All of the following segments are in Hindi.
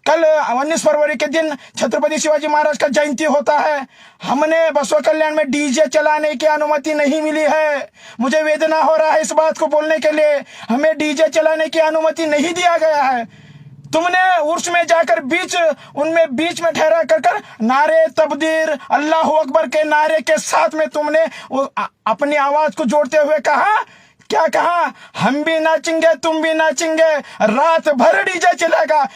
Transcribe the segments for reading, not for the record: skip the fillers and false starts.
कल 19 फरवरी के दिन छत्रपति शिवाजी महाराज का जयंती होता है। हमने बसवा कल्याण में डीजे चलाने की अनुमति नहीं मिली है। मुझे वेदना हो रहा है इस बात को बोलने के लिए। हमें डीजे चलाने की अनुमति नहीं दिया गया है। तुमने उर्स में जाकर बीच में ठहरा कर नारे तकबीर अल्लाह अकबर के नारे के साथ में तुमने अपनी आवाज को जोड़ते हुए कहा, क्या कहा? हम भी नाचेंगे, तुम भी नाचेंगे, रात भर डीजे चलेगा।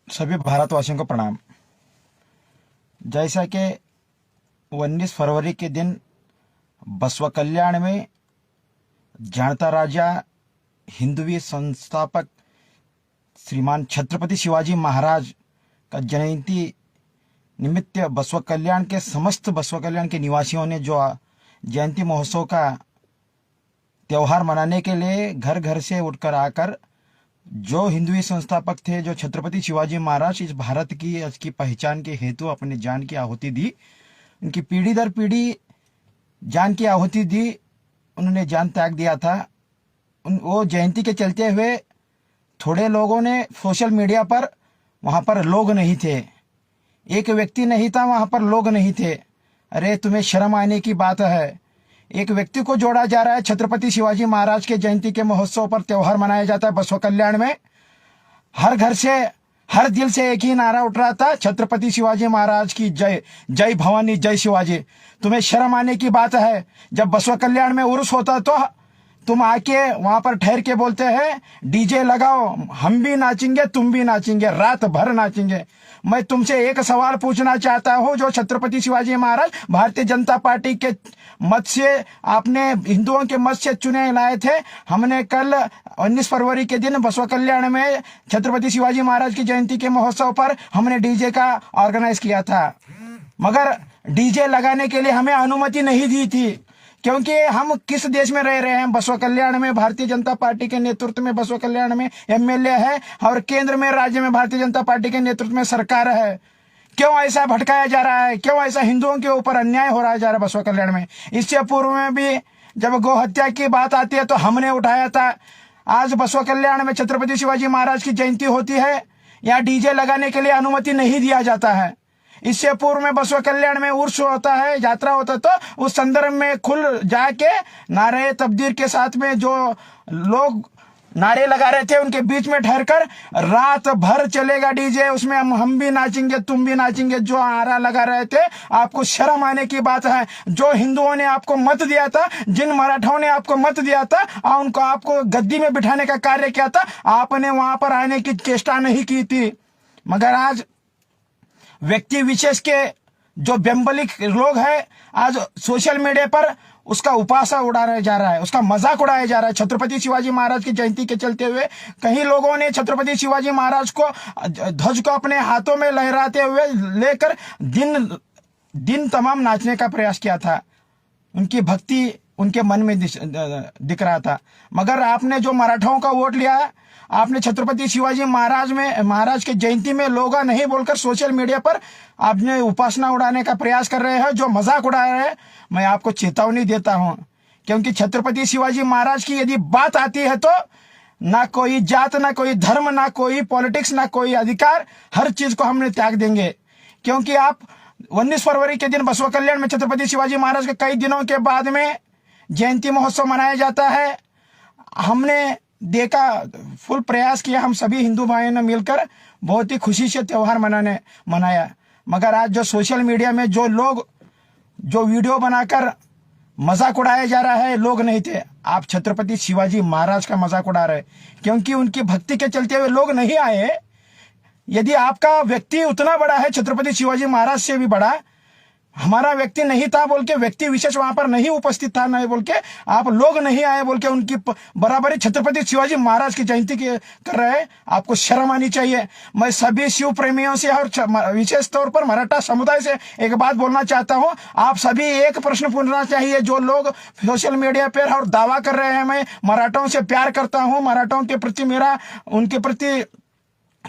सभी भारतवासियों को प्रणाम। जैसा कि 19 फरवरी के दिन बसवा कल्याण में जाणता राजा हिंदवी संस्थापक श्रीमान छत्रपति शिवाजी महाराज का जयंती निमित्त बसवा कल्याण के समस्त बसवा कल्याण के निवासियों ने जो जयंती महोत्सव का त्यौहार मनाने के लिए घर घर से उठकर आकर जो हिंदवी संस्थापक थे, जो छत्रपति शिवाजी महाराज इस भारत की इसकी पहचान के हेतु अपने जान की आहुति दी, उनकी पीढ़ी दर पीढ़ी जान की आहुति दी, उन्होंने जान त्याग दिया था। वो जयंती के चलते हुए थोड़े लोगों ने सोशल मीडिया पर, वहाँ पर लोग नहीं थे, एक व्यक्ति नहीं था, वहाँ पर लोग नहीं थे। अरे तुम्हें शर्म आने की बात है। एक व्यक्ति को जोड़ा जा रहा है। छत्रपति शिवाजी महाराज के जयंती के महोत्सव पर त्यौहार मनाया जाता है बसवा कल्याण में। हर घर से, हर दिल से एक ही नारा उठ रहा था, छत्रपति शिवाजी महाराज की जय, जय भवानी, जय शिवाजी। तुम्हें शर्म आने की बात है। जब बसवा कल्याण में उर्स होता तो तुम आके वहां पर ठहर के बोलते हैं डीजे लगाओ, हम भी नाचेंगे, तुम भी नाचेंगे, रात भर नाचेंगे। मैं तुमसे एक सवाल पूछना चाहता हूं, जो छत्रपति शिवाजी महाराज भारतीय जनता पार्टी के मत से, आपने हिंदुओं के मत से चुने लाए थे। हमने कल 19 फरवरी के दिन बसवा कल्याण में छत्रपति शिवाजी महाराज की जयंती के महोत्सव पर हमने डीजे का ऑर्गेनाइज किया था, मगर डीजे लगाने के लिए हमें अनुमति नहीं दी थी। क्योंकि हम किस देश में रह रहे हैं? बसवा कल्याण में भारतीय जनता पार्टी के नेतृत्व में बसवा कल्याण में एमएलए है और केंद्र में, राज्य में भारतीय जनता पार्टी के नेतृत्व में सरकार है। क्यों ऐसा भटकाया जा रहा है? क्यों ऐसा हिंदुओं के ऊपर अन्याय हो रहा है जा रहा है बसवा कल्याण में? इससे पूर्व में भी जब गौ हत्या की बात आती है तो हमने उठाया था। आज बसवा कल्याण में छत्रपति शिवाजी महाराज की जयंती होती है, यहाँ डीजे लगाने के लिए अनुमति नहीं दिया जाता है। इससे पूर्व में बसवा कल्याण में उर्स होता है, यात्रा होता है, तो उस संदर्भ में खुल जाके नारे तकबीर के साथ में जो लोग नारे लगा रहे थे उनके बीच में ठहरकर रात भर चलेगा डीजे, उसमें हम भी नाचेंगे, तुम भी नाचेंगे, जो नारा लगा रहे थे। आपको शर्म आने की बात है। जो हिंदुओं ने आपको मत दिया था, जिन मराठाओं ने आपको मत दिया था, उनको आपको गद्दी में बिठाने का कार्य किया था, आपने वहां पर आने की चेष्टा नहीं की थी। मगर आज व्यक्ति विशेष के जो बेम्बलिक लोग हैं, आज सोशल मीडिया पर उसका उपासा उड़ाया जा रहा है, उसका मजाक उड़ाया जा रहा है। छत्रपति शिवाजी महाराज की जयंती के चलते हुए कई लोगों ने छत्रपति शिवाजी महाराज को ध्वज को अपने हाथों में लहराते हुए लेकर दिन तमाम नाचने का प्रयास किया था। उनकी भक्ति उनके मन में दिख रहा था। मगर आपने जो मराठाओं का वोट लिया है, आपने छत्रपति शिवाजी महाराज के जयंती में लोग नहीं बोलकर सोशल मीडिया पर आपने उपासना उड़ाने का प्रयास कर रहे हैं, जो मजाक उड़ा रहे हैं। मैं आपको चेतावनी देता हूं, क्योंकि छत्रपति शिवाजी महाराज की यदि बात आती है तो ना कोई जात, ना कोई धर्म, ना कोई पॉलिटिक्स, ना कोई अधिकार, हर चीज को हमने त्याग देंगे। क्योंकि आप 19 फरवरी के दिन बसवा कल्याण में छत्रपति शिवाजी महाराज के कई दिनों के बाद में जयंती महोत्सव मनाया जाता है। हमने देखा, फुल प्रयास किया, हम सभी हिंदू भाइयों ने मिलकर बहुत ही खुशी से त्योहार मनाया। मगर आज जो सोशल मीडिया में जो लोग जो वीडियो बनाकर मजाक उड़ाया जा रहा है, लोग नहीं थे, आप छत्रपति शिवाजी महाराज का मजाक उड़ा रहे, क्योंकि उनकी भक्ति के चलते हुए लोग नहीं आए। यदि आपका व्यक्ति उतना बड़ा है, छत्रपति शिवाजी महाराज से भी बड़ा, हमारा व्यक्ति नहीं था बोल के, व्यक्ति विशेष वहां पर नहीं उपस्थित था नहीं बोल के, आप लोग नहीं आए बोल के उनकी बराबरी छत्रपति शिवाजी महाराज की जयंती कर रहे हैं, आपको शर्म आनी चाहिए। मैं सभी शिव प्रेमियों से और विशेष तौर पर मराठा समुदाय से एक बात बोलना चाहता हूं, आप सभी एक प्रश्न पूछना चाहिए। जो लोग सोशल मीडिया पर और दावा कर रहे हैं मैं मराठाओं से प्यार करता हूं, मराठाओं के प्रति मेरा उनके प्रति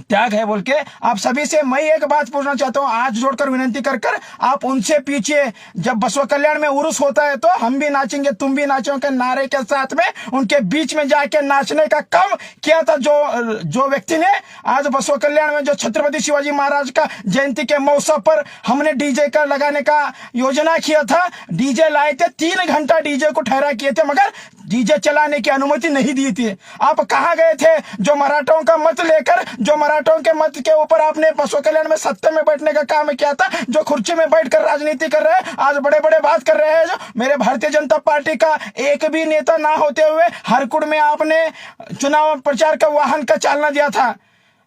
त्याग है बोल के आप सभी से मैं एक बात पूछना चाहता हूं, आज जोड़कर विनती कर कर आप उनसे पूछिए। जब बसवा कल्याण में उर्स होता है तो हम भी नाचेंगे तुम भी नाचोगे नारे के साथ में उनके बीच में जाके नाचने का काम किया था जो व्यक्ति ने आज बसवा कल्याण में जो छत्रपति शिवाजी महाराज का जयंती के मौसम पर हमने डीजे का लगाने का योजना किया था। डीजे लाए थे, 3 घंटा डीजे को ठहरा किए थे, मगर डीजे चलाने की अनुमति नहीं दी थी। आप कहां गए थे जो मराठों का मत लेकर, जो मराठों के मत के ऊपर आपने बसवा कल्याण में सत्ता में बैठने का काम किया था, जो खुर्ची में बैठकर राजनीति कर रहे हैं, आज बड़े बड़े बात कर रहे हैं। जो मेरे भारतीय जनता पार्टी का एक भी नेता ना होते हुए हरकुड़ में आपने चुनाव प्रचार का वाहन का चालना दिया था।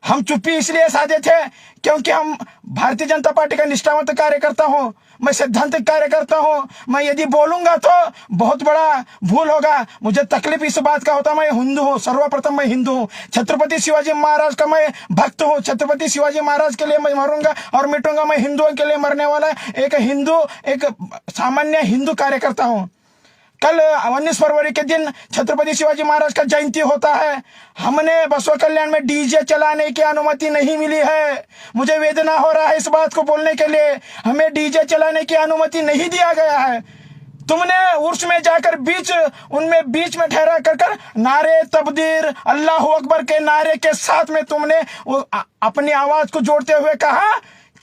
हम चुप्पी इसलिए साधे थे क्योंकि हम भारतीय जनता पार्टी का निष्ठावंत कार्यकर्ता हूं, मैं सिद्धांतिक कार्यकर्ता हूं। मैं यदि बोलूंगा तो बहुत बड़ा भूल होगा। मुझे तकलीफ इस बात का होता, मैं हिंदू हूं, सर्वप्रथम मैं हिंदू हूं, छत्रपति शिवाजी महाराज का मैं भक्त हूं। छत्रपति शिवाजी महाराज के लिए मैं मरूंगा और मिटूंगा। मैं हिंदुओं के लिए मरने वाला एक हिंदू, एक सामान्य हिंदू कार्यकर्ता हूं। कल 19 फरवरी के दिन छत्रपति शिवाजी महाराज का जयंती होता है। हमने बसवा कल्याण में डीजे चलाने की अनुमति नहीं मिली है। मुझे वेदना हो रहा है इस बात को बोलने के लिए। हमें डीजे चलाने की अनुमति नहीं दिया गया है। तुमने उर्स में जाकर बीच में ठहरा कर नारे तकबीर अल्लाह अकबर के नारे के साथ में तुमने अपनी आवाज को जोड़ते हुए कहा,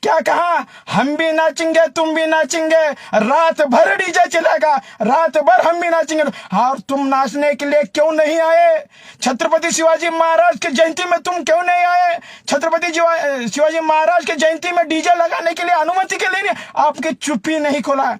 क्या कहा, हम भी नाचेंगे तुम भी नाचेंगे, रात भर डीजे चलेगा, रात भर हम भी नाचेंगे। और तुम नाचने के लिए क्यों नहीं आए? छत्रपति शिवाजी महाराज की जयंती में तुम क्यों नहीं आए? छत्रपति शिवाजी महाराज की जयंती में डीजे लगाने के लिए अनुमति के लिए आपकी चुप्पी नहीं खोला।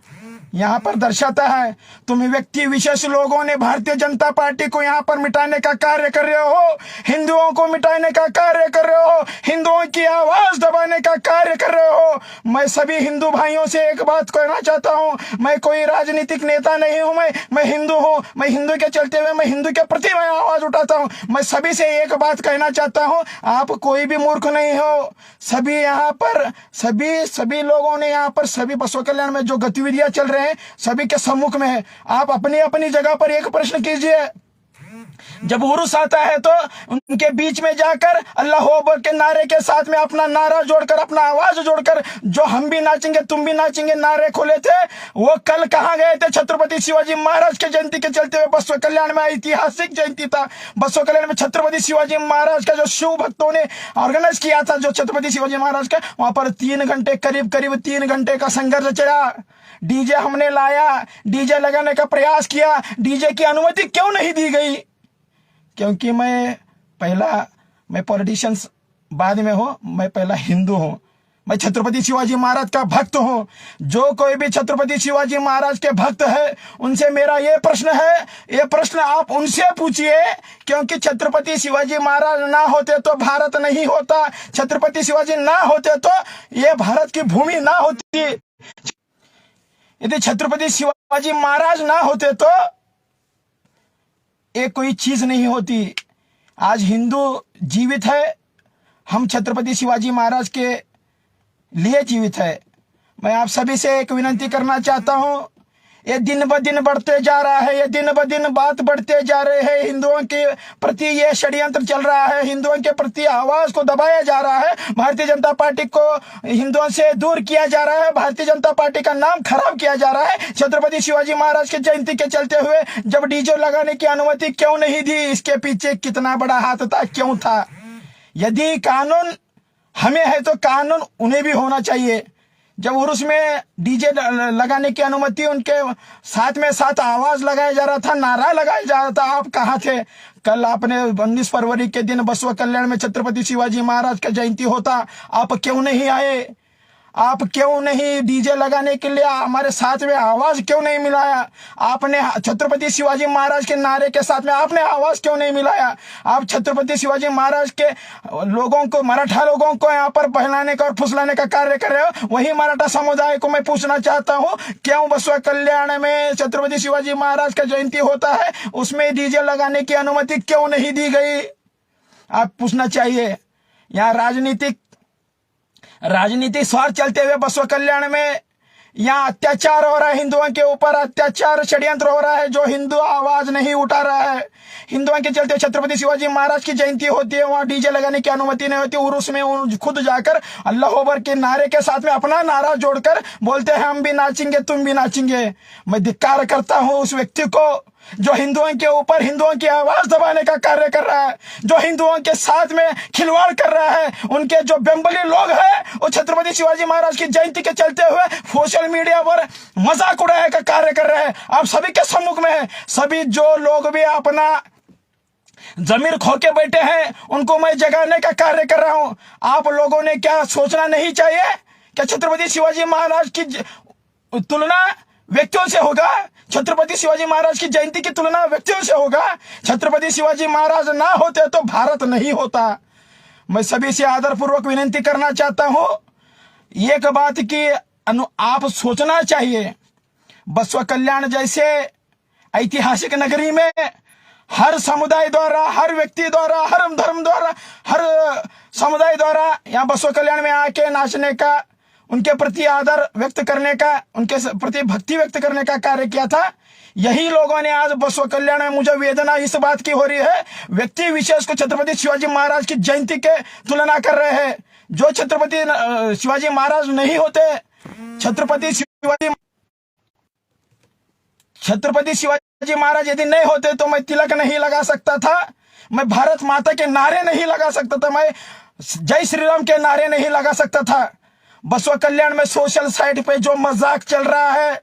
यहाँ पर दर्शाता है तुम व्यक्ति विशेष लोगों ने भारतीय जनता पार्टी को यहाँ पर मिटाने का कार्य कर रहे हो, हिंदुओं को मिटाने का कार्य कर रहे हो, हिंदुओं की आवाज दबाने का कार्य कर रहे हो। मैं सभी हिंदू भाइयों से एक बात कहना चाहता हूँ, मैं कोई राजनीतिक नेता नहीं हूँ, मैं हिंदू हूँ। मैं हिंदू के चलते हुए मैं हिंदू के प्रति मैं आवाज उठाता हूँ। मैं सभी से एक बात कहना चाहता हूँ, आप कोई भी मूर्ख नहीं हो। सभी यहाँ पर सभी लोगों ने यहाँ पर सभी बसवा कल्याण में जो गतिविधियां चल रहे हैं सभी के सम्मुख में है। आप अपनी अपनी जगह पर एक प्रश्न कीजिए, जब उर्स आता है तो उनके बीच में जाकर अल्लाह अकबर के नारे के साथ में अपना नारा जोड़कर, अपना आवाज जोड़कर जो हम भी नाचेंगे तुम भी नाचेंगे नारे खोले थे, वो कल कहां गए थे? छत्रपति शिवाजी महाराज के जयंती के चलते हुए बसवा कल्याण में ऐतिहासिक जयंती था। बसवा कल्याण में छत्रपति शिवाजी महाराज का जो शिव भक्तों ने ऑर्गेनाइज किया था, जो छत्रपति शिवाजी महाराज का, वहां पर 3 घंटे करीब 3 घंटे का संघर्ष चला। डीजे हमने लाया, डीजे लगाने का प्रयास किया, डीजे की अनुमति क्यों नहीं दी गई? क्योंकि मैं पॉलिटिशियंस बाद में हूं, मैं पहला हिंदू हूं, मैं छत्रपति शिवाजी महाराज का भक्त हूं। जो कोई भी छत्रपति शिवाजी महाराज के भक्त है उनसे मेरा ये प्रश्न है, ये प्रश्न आप उनसे पूछिए, क्योंकि छत्रपति शिवाजी महाराज ना होते तो भारत नहीं होता, छत्रपति शिवाजी ना होते तो ये भारत की भूमि ना होती, यदि छत्रपति शिवाजी महाराज ना होते तो एक कोई चीज नहीं होती। आज हिंदू जीवित है, हम छत्रपति शिवाजी महाराज के लिए जीवित है। मैं आप सभी से एक विनती करना चाहता हूं, ये दिन ब दिन बढ़ते जा रहा है, ये दिन ब दिन बात बढ़ते जा रहे हैं। हिंदुओं के प्रति ये षड्यंत्र चल रहा है, हिंदुओं के प्रति आवाज को दबाया जा रहा है, भारतीय जनता पार्टी को हिंदुओं से दूर किया जा रहा है, भारतीय जनता पार्टी का नाम खराब किया जा रहा है। छत्रपति शिवाजी महाराज के जयंती के चलते हुए जब डीजे लगाने की अनुमति क्यों नहीं दी? इसके पीछे कितना बड़ा हाथ था, क्यों था? यदि कानून हमें है तो कानून उन्हें भी होना चाहिए। जब उर्स में डीजे लगाने की अनुमति, उनके साथ में साथ आवाज लगाया जा रहा था, नारा लगाया जा रहा था, आप कहाँ थे? कल आपने 19 फरवरी के दिन बसवा कल्याण में छत्रपति शिवाजी महाराज का जयंती होता, आप क्यों नहीं आए? आप क्यों नहीं डीजे लगाने के लिए हमारे साथ में आवाज क्यों नहीं मिलाया? आपने छत्रपति शिवाजी महाराज के नारे के साथ में आपने आवाज क्यों नहीं मिलाया? आप छत्रपति शिवाजी महाराज के लोगों को, मराठा लोगों को यहाँ पर बहलाने का और फुसलाने का कार्य कर रहे हो। वही मराठा समुदाय को मैं पूछना चाहता हूँ, क्यों बसवा कल्याण में छत्रपति शिवाजी महाराज का जयंती होता है, उसमें डीजे लगाने की अनुमति क्यों नहीं दी गई? आप पूछना चाहिए। यहाँ राजनीतिक स्वार्थ चलते हुए बसवा कल्याण में यहाँ अत्याचार हो रहा है, हिंदुओं के ऊपर अत्याचार षड्यंत्र हो रहा है, जो हिंदू आवाज नहीं उठा रहा है। हिंदुओं के चलते छत्रपति शिवाजी महाराज की जयंती होती है, वहां डीजे लगाने की अनुमति नहीं होती, और उसमें खुद जाकर अल्लाह अकबर के नारे के साथ में अपना नारा जोड़कर बोलते हैं हम भी नाचेंगे तुम भी नाचेंगे। मैं धिक्कार करता हूं उस व्यक्ति को जो हिंदुओं के ऊपर हिंदुओं की आवाज दबाने का कार्य कर रहा है, जो हिंदुओं के साथ में खिलवाड़ कर रहा है। उनके जो बेंबली लोग हैं वो छत्रपति शिवाजी महाराज की जयंती के चलते हुए सोशल मीडिया पर मजाक उड़ाने का कार्य कर रहे हैं। आप सभी के सम्मुख में है, सभी जो लोग भी अपना जमीर खो के बैठे हैं उनको मैं जगाने का कार्य कर रहा हूं। आप लोगों ने क्या सोचना नहीं चाहिए? क्या छत्रपति शिवाजी महाराज की तुलना व्यक्तियों से होगा? छत्रपति शिवाजी महाराज की जयंती की तुलना व्यक्तियों से होगा? छत्रपति शिवाजी महाराज ना होते तो भारत नहीं होता। मैं सभी से आदरपूर्वक विनती करना चाहता हूं, एक बात की आप सोचना चाहिए, बसवा कल्याण जैसे ऐतिहासिक नगरी में हर समुदाय द्वारा, हर व्यक्ति द्वारा, हर धर्म द्वारा, हर समुदाय द्वारा यहाँ बसवा कल्याण में आके नाचने का, उनके प्रति आदर व्यक्त करने का, उनके प्रति भक्ति व्यक्त करने का कार्य किया था। यही लोगों ने आज बसवा कल्याण में, मुझे वेदना इस बात की हो रही है, व्यक्ति विशेष को छत्रपति शिवाजी महाराज की जयंती के तुलना कर रहे हैं। जो छत्रपति शिवाजी महाराज नहीं होते, छत्रपति शिवाजी महाराज यदि नहीं होते तो मैं तिलक नहीं लगा सकता था, मैं भारत माता के नारे नहीं लगा सकता था, मैं जय श्री राम के नारे नहीं लगा सकता था। बसवा कल्याण में सोशल साइट पे जो मजाक चल रहा है,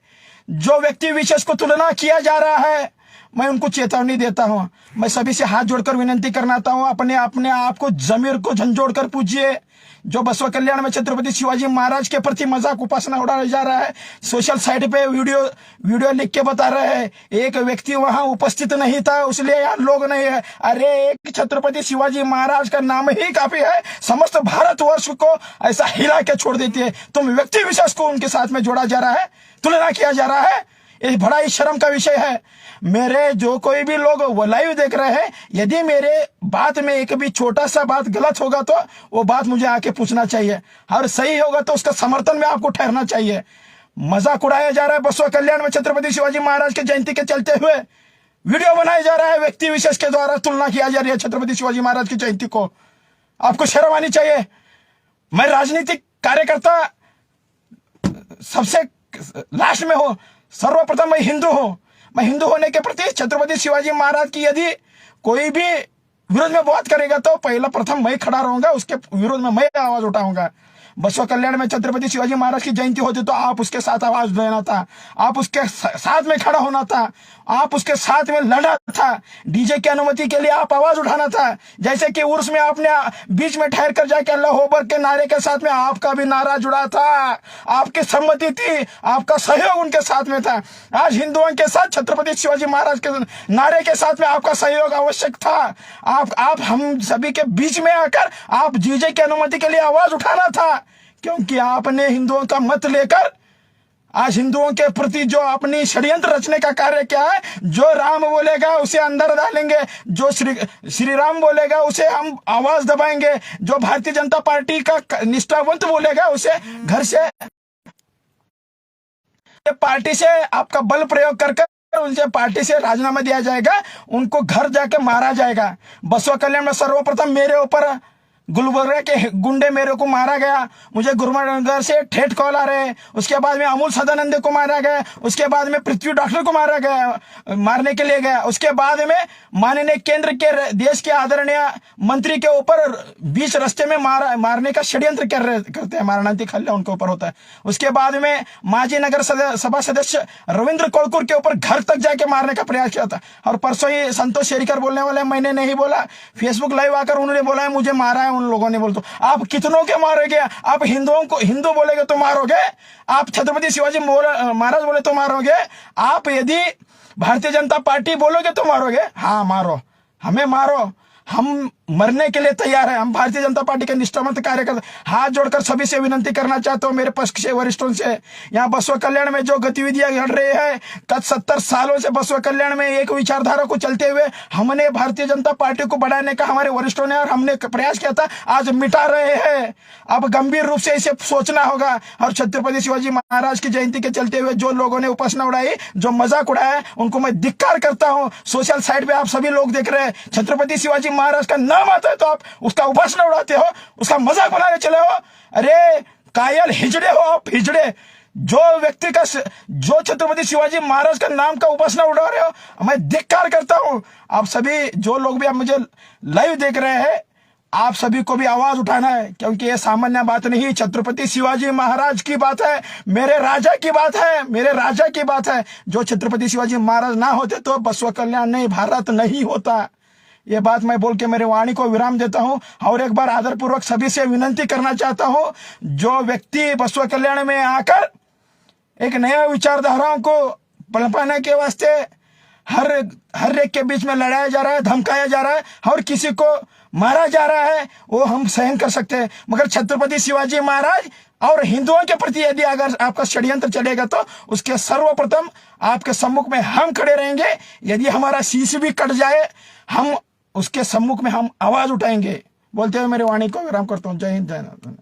जो व्यक्ति विशेष को तुलना किया जा रहा है, मैं उनको चेतावनी देता हूं। मैं सभी से हाथ जोड़कर विनती करना चाहता हूं, अपने अपने आप को जमीर को झंझोड़ कर पूछिए। जो बसवा कल्याण में छत्रपति शिवाजी महाराज के प्रति मजाक उपासना उड़ाया जा रहा है, सोशल साइट पे वीडियो लिख के बता रहे हैं एक व्यक्ति वहां उपस्थित नहीं था इसलिए यार लोग नहीं है। अरे एक छत्रपति शिवाजी महाराज का नाम ही काफी है, समस्त भारतवर्ष को ऐसा हिला के छोड़ देती है। तुम व्यक्ति विशेष को उनके साथ में जोड़ा जा रहा है, तुलना किया जा रहा है, ये बड़ा ही शर्म का विषय है। मेरे जो कोई भी लोग वो लाइव देख रहे हैं, यदि मेरे बात में एक भी छोटा सा बात गलत होगा तो वो बात मुझे आके पूछना चाहिए, और सही होगा तो उसका समर्थन में आपको ठहरना चाहिए। मजाक उड़ाया जा रहा है बसवा कल्याण में छत्रपति शिवाजी महाराज की जयंती के चलते हुए, वीडियो बनाया जा रहा है, व्यक्ति विशेष के द्वारा तुलना किया जा रही है छत्रपति शिवाजी महाराज की जयंती को। आपको शर्म आनी चाहिए। मैं राजनीतिक कार्यकर्ता सबसे लास्ट में हूं, सर्वप्रथम मैं हिंदू हूं। मैं हिंदू होने के प्रति छत्रपति शिवाजी महाराज की यदि कोई भी विरोध में बात करेगा तो पहला प्रथम मैं खड़ा रहूंगा, उसके विरोध में मैं आवाज उठाऊंगा। बसवा कल्याण में छत्रपति शिवाजी महाराज की जयंती होती तो आप उसके साथ आवाज देना था, आप उसके साथ में खड़ा होना था, आप उसके साथ में लड़ा था, डीजे की अनुमति के लिए आप आवाज उठाना था। जैसे कि उर्स में आपने बीच में ठहर कर जाके अल्लाह अकबर के नारे के साथ में आपका भी नारा जुड़ा था, आपकी सम्मति थी, आपका सहयोग उनके साथ में था। आज हिंदुओं के साथ छत्रपति शिवाजी महाराज के नारे के साथ में आपका सहयोग आवश्यक था। आप हम सभी के बीच में आकर आप डीजे की अनुमति के लिए आवाज उठाना था, क्योंकि आपने हिंदुओं का मत लेकर आज हिंदुओं के प्रति जो अपनी षड्यंत्र रचने का कार्य किया है। जो राम बोलेगा उसे अंदर डालेंगे, जो श्री राम बोलेगा उसे हम आवाज दबाएंगे, जो भारतीय जनता पार्टी का निष्ठावंत बोलेगा उसे घर से पार्टी से आपका बल प्रयोग कर उनसे पार्टी से राजीनामा दिया जाएगा, उनको घर जाके मारा जाएगा। बसवा कल्याण में सर्वप्रथम मेरे ऊपर गुलबर्गा के गुंडे मेरे को मारा गया, मुझे गुरुनगर से ठेठ कॉल आ रहे, उसके बाद में अमूल सदानंद को मारा गया, उसके बाद में पृथ्वी डॉक्टर को मारा गया, मारने के लिए गया। उसके बाद में माननीय केंद्र के देश के आदरणीय मंत्री के ऊपर बीच रास्ते में मारने का षड्यंत्र करते हैं, मारणांतिक हल्ला उनके ऊपर होता है। उसके बाद में माजी नगर सभा सदस्य रविंद्र कोलकुर के ऊपर घर तक जाके मारने का प्रयास किया था। और परसों ही संतोष शेरिकर बोलने वाले, मैंने नहीं बोला, फेसबुक लाइव आकर उन्होंने बोला है मुझे मारा है उन लोगों ने। बोलते आप कितनों के मारोगे? आप हिंदुओं को हिंदू बोलेगे तो मारोगे, आप छत्रपति शिवाजी महाराज बोले तो मारोगे, आप यदि भारतीय जनता पार्टी बोलोगे तो मारोगे। हाँ मारो, हमें मारो, हम मरने के लिए तैयार है। हम भारतीय जनता पार्टी के निष्ठावंत कार्यकर्ता हाथ जोड़कर सभी से विनती करना चाहता हूं, मेरे पक्ष से वरिष्ठों से, यहाँ बसवा कल्याण में जो गतिविधियां घट रही है, गत 70 सालों से बसवा कल्याण में एक विचारधारा को चलते हुए हमने भारतीय जनता पार्टी को बढ़ाने का हमारे वरिष्ठों ने और हमने प्रयास किया था, आज मिटा रहे हैं। अब गंभीर रूप से इसे सोचना होगा। और छत्रपति शिवाजी महाराज की जयंती के चलते हुए जो लोगों ने उपासना उड़ाई, जो मजाक उड़ाया, उनको मैं धिक्कार करता हूं। सोशल साइट पे आप सभी लोग देख रहे हैं, छत्रपति शिवाजी महाराज का नाम आता है तो आप उसका उपासना उड़ाते हो, उसका मजाक बनाने चले हो। अरे कायल हिजड़े हो आप, हिजड़े। जो व्यक्ति का, जो छत्रपति शिवाजी महाराज का नाम का उपासना उड़ा रहे हो, मैं धिक्कार करता हूं। आप सभी जो लोग भी आप मुझे लाइव देख रहे हैं, आप सभी को भी आवाज उठाना है, क्योंकि ये सामान्य बात नहीं, छत्रपति शिवाजी महाराज की बात है, मेरे राजा की बात है, मेरे राजा की बात है। जो छत्रपति शिवाजी महाराज ना होते तो बसवा कल्याण नहीं, भारत नहीं होता। ये बात मैं बोल के मेरे वाणी को विराम देता हूं। और एक बार आदरपूर्वक सभी से विनंती करना चाहता हूं, जो व्यक्ति बसवा कल्याण में आकर एक नया विचारधाराओं को पनपाने के वास्ते हर एक के बीच में लड़ाया जा रहा है, धमकाया जा रहा है और किसी को मारा जा रहा है, वो हम सहन कर सकते हैं। मगर छत्रपति शिवाजी महाराज और हिंदुओं के प्रति यदि अगर आपका षड्यंत्र चलेगा तो उसके सर्वप्रथम आपके सम्मुख में हम खड़े रहेंगे। यदि हमारा शीश भी कट जाए, हम उसके सम्मुख में हम आवाज उठाएंगे। बोलते हुए मेरे वाणी को विराम करता हूं। जय हिंद, जय भारत।